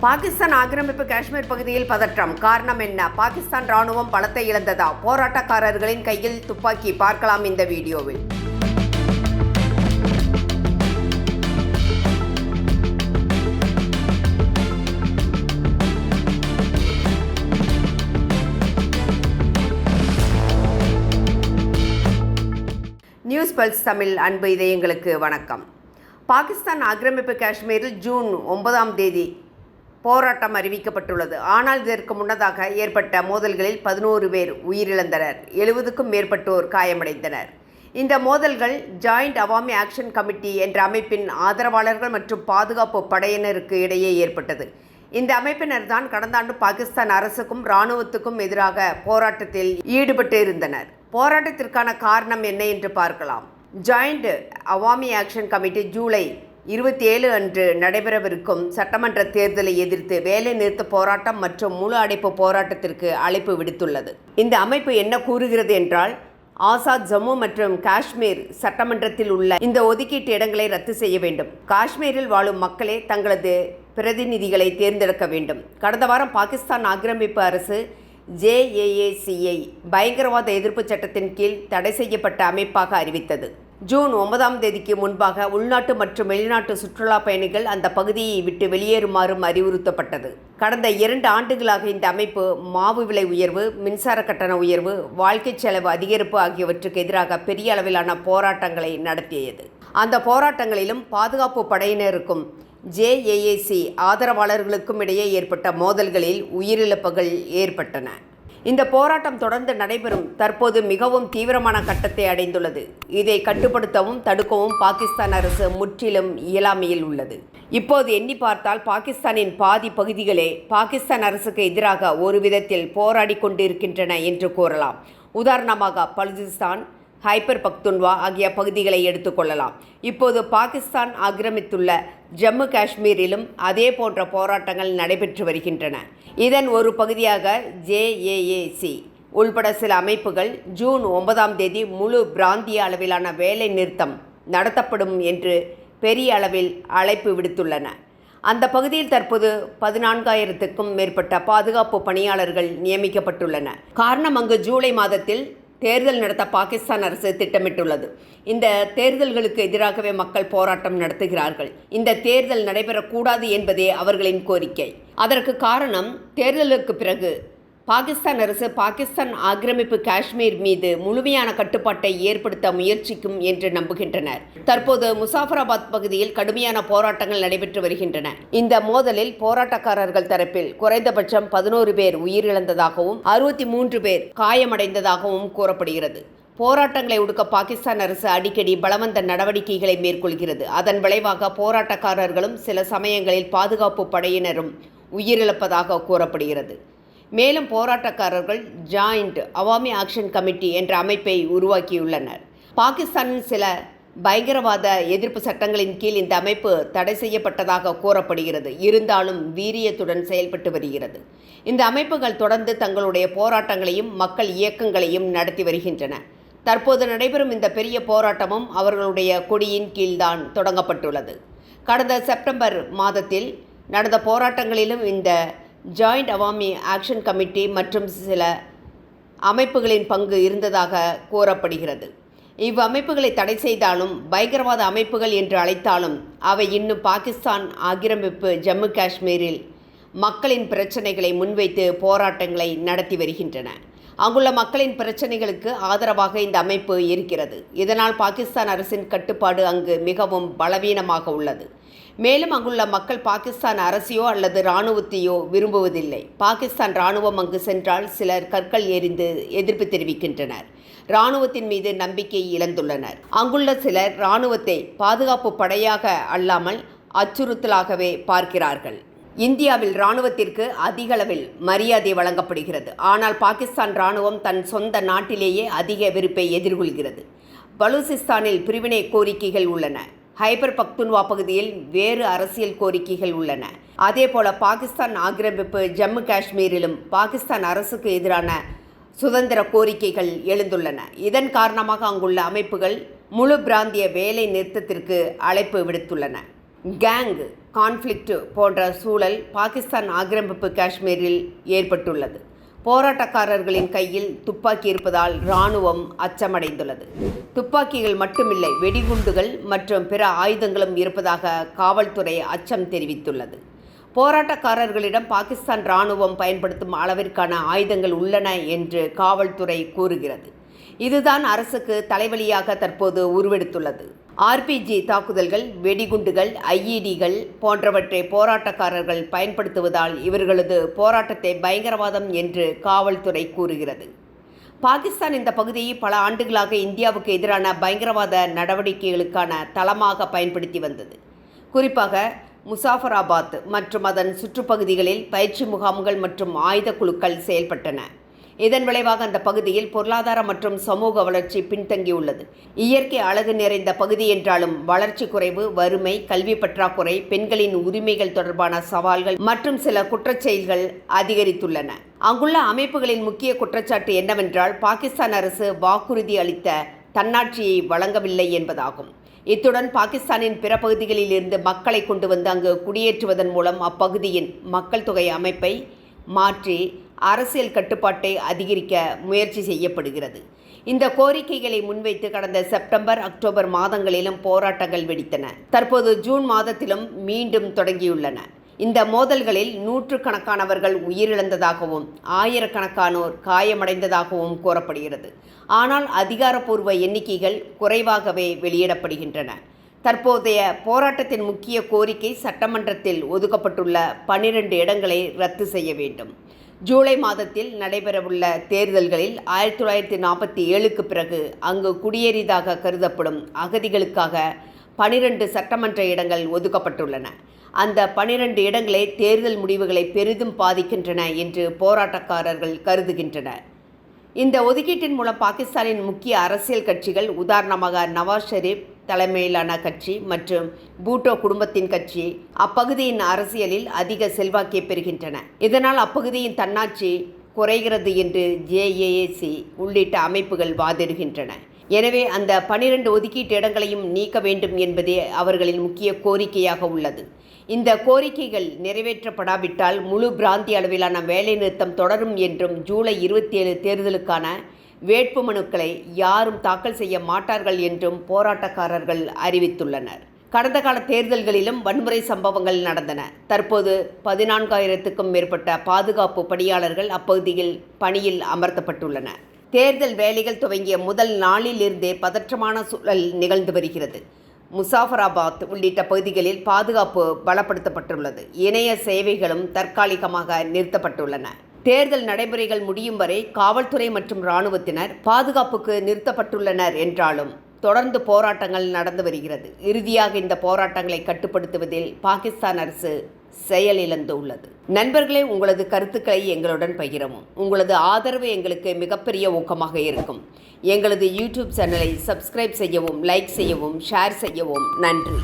பாகிஸ்தான் ஆக்கிரமிப்பு காஷ்மீர் பகுதியில் பதற்றம். காரணம் என்ன? பாகிஸ்தான் ராணுவம் பலத்தை இழந்ததா? போராட்டக்காரர்களின் கையில் துப்பாக்கி. பார்க்கலாம் இந்த வீடியோவில். நியூஸ் பல்ஸ் தமிழ் அன்பு இதயங்களுக்கு வணக்கம். பாகிஸ்தான் ஆக்கிரமிப்பு காஷ்மீரில் ஜூன் 9 போராட்டம் அறிவிக்கப்பட்டுள்ளது. ஆனால் இதற்கு முன்னதாக ஏற்பட்ட மோதல்களில் 11 பேர் உயிரிழந்தனர், 70க்கும் மேற்பட்டோர் காயமடைந்தனர். இந்த மோதல்கள் ஜாயிண்ட் அவாமி ஆக்ஷன் கமிட்டி என்ற அமைப்பின் ஆதரவாளர்கள் மற்றும் பாதுகாப்பு படையினருக்கு இடையே ஏற்பட்டது. இந்த அமைப்பினர் தான் கடந்த ஆண்டு பாகிஸ்தான் அரசுக்கும் இராணுவத்துக்கும் எதிராக போராட்டத்தில் ஈடுபட்டு இருந்தனர். போராட்டத்திற்கான காரணம் என்ன என்று பார்க்கலாம். Joint Awami action committee July 27 அன்று நடைபெறவிருக்கும் சட்டமன்ற தேர்தலை எதிர்த்து வேலை நிறுத்த போராட்டம் மற்றும் முழு அடைப்பு போராட்டத்திற்கு அழைப்பு விடுத்துள்ளது. இந்த அமைப்பு என்ன கூறுகிறது என்றால், ஆசாத் ஜம்மு மற்றும் காஷ்மீர் சட்டமன்றத்தில் உள்ள இந்த ஒதுக்கீட்டு இடங்களை ரத்து செய்ய வேண்டும். காஷ்மீரில் வாழும் மக்களே தங்களது பிரதிநிதிகளை தேர்ந்தெடுக்க வேண்டும். கடந்த வாரம் பாகிஸ்தான் ஆக்கிரமிப்பு அரசு JAACயை பயங்கரவாத எதிர்ப்பு சட்டத்தின் கீழ் தடை செய்யப்பட்ட அமைப்பாக அறிவித்தது. ஜூன் 9 முன்பாக உள்நாட்டு மற்றும் வெளிநாட்டு சுற்றுலா பயணிகள் அந்த பகுதியை விட்டு வெளியேறுமாறும் அறிவுறுத்தப்பட்டது. கடந்த 2 ஆண்டுகளாக இந்த அமைப்பு மாவு விலை உயர்வு, மின்சார கட்டண உயர்வு, வாழ்க்கை செலவு அதிகரிப்பு ஆகியவற்றுக்கு எதிராக பெரிய அளவிலான போராட்டங்களை நடத்தியது. அந்த போராட்டங்களிலும் பாதுகாப்பு படையினருக்கும் JAAC ஆதரவாளர்களுக்கும் இடையே ஏற்பட்ட மோதல்களில் உயிரிழப்புகள் ஏற்பட்டன. இந்த போராட்டம் தொடர்ந்து நடைபெறும் தற்போது மிகவும் தீவிரமான கட்டத்தை அடைந்துள்ளது. இதை கட்டுப்படுத்தவும் தடுக்கவும் பாகிஸ்தான் அரசு முற்றிலும் இயலாமையில் உள்ளது. இப்போது எண்ணி பார்த்தால் பாகிஸ்தானின் பாதி பகுதிகளே பாகிஸ்தான் அரசுக்கு எதிராக ஒரு விதத்தில் போராடி கொண்டிருக்கின்றன என்று கூறலாம். உதாரணமாக பலுசிஸ்தான், ஹைபர் பக்துன்வா ஆகிய பகுதிகளை எடுத்துக்கொள்ளலாம். இப்போது பாகிஸ்தான் ஆக்கிரமித்துள்ள ஜம்மு காஷ்மீரிலும் அதே போன்ற போராட்டங்கள் நடைபெற்று வருகின்றன. இதன் ஒரு பகுதியாக JAAC உள்பட சில அமைப்புகள் ஜூன் 9 முழு பிராந்திய அளவிலான வேலை நிறுத்தம் நடத்தப்படும் என்று பெரிய அளவில் அழைப்பு விடுத்துள்ளன. அந்த பகுதியில் தற்போது 14,000க்கும் மேற்பட்ட பாதுகாப்பு பணியாளர்கள் நியமிக்கப்பட்டுள்ளனர். காரணம், அங்கு ஜூலை மாதத்தில் தேர்தல் நடத்த பாகிஸ்தான் அரசு திட்டமிட்டுள்ளது. இந்த தேர்தல்களுக்கு எதிராகவே மக்கள் போராட்டம் நடத்துகிறார்கள். இந்த தேர்தல் நடைபெறக்கூடாது என்பதே அவர்களின் கோரிக்கை. அதற்கு காரணம், தேர்தலுக்கு பிறகு பாகிஸ்தான் அரசு பாகிஸ்தான் ஆக்கிரமிப்பு காஷ்மீர் மீது முழுமையான கட்டுப்பாட்டை ஏற்படுத்த முயற்சிக்கும் என்று நம்புகின்றனர். தற்போது முசாஃபராபாத் பகுதியில் கடுமையான போராட்டங்கள் நடைபெற்று வருகின்றன. இந்த மோதலில் போராட்டக்காரர்கள் தரப்பில் குறைந்தபட்சம் 11 பேர் உயிரிழந்ததாகவும் 63 பேர் காயமடைந்ததாகவும் கூறப்படுகிறது. போராட்டங்களை ஒடுக்க பாகிஸ்தான் அரசு அடிக்கடி பலவந்த நடவடிக்கைகளை மேற்கொள்கிறது. அதன் விளைவாக போராட்டக்காரர்களும் சில சமயங்களில் பாதுகாப்பு படையினரும் உயிரிழப்பதாக கூறப்படுகிறது. மேலும் போராட்டக்காரர்கள் ஜாயிண்ட் அவாமி ஆக்ஷன் கமிட்டி என்ற அமைப்பை உருவாக்கியுள்ளனர். பாகிஸ்தானின் சில பயங்கரவாத எதிர்ப்பு சட்டங்களின் கீழ் இந்த அமைப்பு தடை செய்யப்பட்டதாக கூறப்படுகிறது. இருந்தாலும் வீரியத்துடன் செயல்பட்டு வருகிறது. இந்த அமைப்புகள் தொடர்ந்து தங்களுடைய போராட்டங்களையும் மக்கள் இயக்கங்களையும் நடத்தி வருகின்றன. தற்போது நடைபெறும் இந்த பெரிய போராட்டமும் அவர்களுடைய கொடியின் கீழ்தான் தொடங்கப்பட்டுள்ளது. கடந்த செப்டம்பர் மாதத்தில் நடந்த போராட்டங்களிலும் இந்த ஜாயிண்ட் அவாமி ஆக்ஷன் கமிட்டி மற்றும் சில அமைப்புகளின் பங்கு இருந்ததாக கூறப்படுகிறது. இவ்வமைப்புகளை தடை செய்தாலும், பயங்கரவாத அமைப்புகள் என்று அழைத்தாலும், அவை இன்னும் பாகிஸ்தான் ஆக்கிரமிப்பு ஜம்மு காஷ்மீரில் மக்களின் பிரச்சனைகளை முன்வைத்து போராட்டங்களை நடத்தி வருகின்றன. அங்குள்ள மக்களின் பிரச்சனைகளுக்கு ஆதரவாக இந்த அமைப்பு இருக்கிறது. இதனால் பாகிஸ்தான் அரசின் கட்டுப்பாடு அங்கு மிகவும் பலவீனமாக உள்ளது. மேலும் அங்குள்ள மக்கள் பாகிஸ்தான் அரசையோ அல்லது இராணுவத்தையோ விரும்புவதில்லை. பாகிஸ்தான் இராணுவம் அங்கு சென்றால் சிலர் கற்கள் எறிந்து எதிர்ப்பு தெரிவிக்கின்றனர். இராணுவத்தின் மீது நம்பிக்கை இழந்துள்ளனர். அங்குள்ள சிலர் இராணுவத்தை பாதுகாப்பு படையாக அல்லாமல் அச்சுறுத்தலாகவே பார்க்கிறார்கள். இந்தியாவில் இராணுவத்திற்கு அதிகளவில் மரியாதை வழங்கப்படுகிறது. ஆனால் பாகிஸ்தான் இராணுவம் தன் சொந்த நாட்டிலேயே அதிக வெறுப்பை எதிர்கொள்கிறது. பலுசிஸ்தானில் பிரிவினை கோரிக்கைகள் உள்ளன. ஹைபர் பக்துன்வா பகுதியில் வேறு அரசியல் கோரிக்கைகள் உள்ளன. அதேபோல பாகிஸ்தான் ஆக்கிரமிப்பு ஜம்மு காஷ்மீரிலும் பாகிஸ்தான் அரசுக்கு எதிரான சுதந்திர கோரிக்கைகள் எழுந்துள்ளன. இதன் காரணமாக அங்குள்ள அமைப்புகள் முழு பிராந்திய வேலை நிறுத்தத்திற்கு அழைப்பு விடுத்துள்ளன. கேங் கான்ஃப்ளிக்ட் போன்ற சூழல் பாகிஸ்தான் ஆக்கிரமிப்பு காஷ்மீரில் ஏற்பட்டுள்ளது. போராட்டக்காரர்களின் கையில் துப்பாக்கி இருப்பதால் இராணுவம் அச்சமடைந்துள்ளது. துப்பாக்கிகள் மட்டுமில்லை, வெடிகுண்டுகள் மற்றும் பிற ஆயுதங்களும் இருப்பதாக காவல்துறை அச்சம் தெரிவித்துள்ளது. போராட்டக்காரர்களிடம் பாகிஸ்தான் இராணுவம் பயன்படுத்தும் அளவிற்கான ஆயுதங்கள் உள்ளன என்று காவல்துறை கூறுகிறது. இதுதான் அரசுக்கு தலைவலியாக தற்போது உருவெடுத்துள்ளது. ஆர்பிஜி தாக்குதல்கள், வெடிகுண்டுகள், ஐஇடிகள் போன்றவற்றை போராட்டக்காரர்கள் பயன்படுத்துவதால் இவர்களது போராட்டத்தை பயங்கரவாதம் என்று காவல்துறை கூறுகிறது. பாகிஸ்தான் இந்த பகுதியை பல ஆண்டுகளாக இந்தியாவுக்கு எதிரான பயங்கரவாத நடவடிக்கைகளுக்கான தளமாக பயன்படுத்தி வந்தது. குறிப்பாக முசாஃபராபாத் மற்றும் அதன் சுற்றுப்பகுதிகளில் பயிற்சி முகாம்கள் மற்றும் ஆயுத குழுக்கள் செயல்பட்டன. இதன் விளைவாக அந்த பகுதியில் பொருளாதார மற்றும் சமூக வளர்ச்சி பின்தங்கியுள்ளது. இயற்கை அழகு நிறைந்த பகுதி என்றாலும் வளர்ச்சி குறைவு, வறுமை, கல்வி பற்றாக்குறை, பெண்களின் உரிமைகள் தொடர்பான சவால்கள் மற்றும் சில குற்றச்செயல்கள் அதிகரித்துள்ளன. அங்குள்ள அமைப்புகளின் முக்கிய குற்றச்சாட்டு என்னவென்றால், பாகிஸ்தான் அரசு வாக்குறுதி அளித்த தன்னாட்சியை வழங்கவில்லை என்பதாகும். இத்துடன் பாகிஸ்தானின் பிற பகுதிகளில் இருந்து மக்களை கொண்டு வந்து அங்கு குடியேற்றுவதன் மூலம் அப்பகுதியின் மக்கள் தொகை அமைப்பை மாற்றி அரசியல் கட்டுப்பாட்டை அதிகரிக்க முயற்சி செய்யப்படுகிறது. இந்த கோரிக்கைகளை முன்வைத்து கடந்த செப்டம்பர், அக்டோபர் மாதங்களிலும் போராட்டங்கள் வெடித்தன. தற்போது ஜூன் மாதத்திலும் மீண்டும் தொடங்கியுள்ளன. இந்த மோதல்களில் நூற்றுக்கணக்கானவர்கள் உயிரிழந்ததாகவும் ஆயிரக்கணக்கானோர் காயமடைந்ததாகவும் கூறப்படுகிறது. ஆனால் அதிகாரப்பூர்வ எண்ணிக்கைகள் குறைவாகவே வெளியிடப்படுகின்றன. தற்போதைய போராட்டத்தின் முக்கிய கோரிக்கை சட்டமன்றத்தில் ஒதுக்கப்பட்டுள்ள 12 இடங்களை ரத்து செய்ய வேண்டும். ஜூலை மாதத்தில் நடைபெறவுள்ள தேர்தல்களில் 1947க்கு பிறகு அங்கு குடியேறியதாக கருதப்படும் அகதிகளுக்காக 12 சட்டமன்ற இடங்கள் ஒதுக்கப்பட்டுள்ளன. அந்த 12 இடங்களே தேர்தல் முடிவுகளை பெரிதும் பாதிக்கின்றன என்று போராட்டக்காரர்கள் கருதுகின்றனர். இந்த ஒதுக்கீட்டின் மூலம் பாகிஸ்தானின் முக்கிய அரசியல் கட்சிகள், உதாரணமாக நவாஸ் ஷெரீப் தலைமையிலான கட்சி மற்றும் பூட்டோ குடும்பத்தின் கட்சி, அப்பகுதியின் அரசியலில் அதிக செல்வாக்கை பெறுகின்றன. இதனால் அப்பகுதியின் தன்னாட்சி குறைகிறது என்று ஜேஏஏசி உள்ளிட்ட அமைப்புகள் வாதிடுகின்றன. எனவே அந்த 12 ஒதுக்கீட்டு இடங்களையும் நீக்க வேண்டும் என்பதே அவர்களின் முக்கிய கோரிக்கையாக உள்ளது. இந்த கோரிக்கைகள் நிறைவேற்றப்படாவிட்டால் முழு பிராந்திய அளவிலான வேலைநிறுத்தம் தொடரும் என்றும், ஜூலை 27 தேர்தலுக்கான வேட்புமனுக்களை யாரும் தாக்கல் செய்ய மாட்டார்கள் என்றும் போராட்டக்காரர்கள் அறிவித்துள்ளனர். கடந்த கால தேர்தல்களிலும் வன்முறை சம்பவங்கள் நடந்தன. தற்போது 14,000க்கும் மேற்பட்ட பாதுகாப்பு பணியாளர்கள் அப்பகுதியில் பணியில் அமர்த்தப்பட்டுள்ளனர். தேர்தல் வேலைகள் துவங்கிய முதல் நாளிலிருந்தே பதற்றமான சூழல் நிகழ்ந்து வருகிறது. முசாஃபராபாத் உள்ளிட்ட பகுதிகளில் பாதுகாப்பு பலப்படுத்தப்பட்டுள்ளது. இணைய சேவைகளும் தற்காலிகமாக நிறுத்தப்பட்டுள்ளன. தேர்தல் நடைமுறைகள் முடியும் வரை காவல்துறை மற்றும் இராணுவத்தினர் பாதுகாப்புக்கு நிறுத்தப்பட்டுள்ளனர் என்றாலும் தொடர்ந்து போராட்டங்கள் நடந்து வருகிறது. இறுதியாக இந்த போராட்டங்களை கட்டுப்படுத்துவதில் பாகிஸ்தான் அரசு செயலிழந்துள்ளது. நண்பர்களே, உங்களது கருத்துக்களை எங்களுடன் பகிரவும். உங்களது ஆதரவு எங்களுக்கு மிகப்பெரிய ஊக்கமாக இருக்கும். எங்களது யூடியூப் சேனலை சப்ஸ்கிரைப் செய்யவும், லைக் செய்யவும், ஷேர் செய்யவும். நன்றி.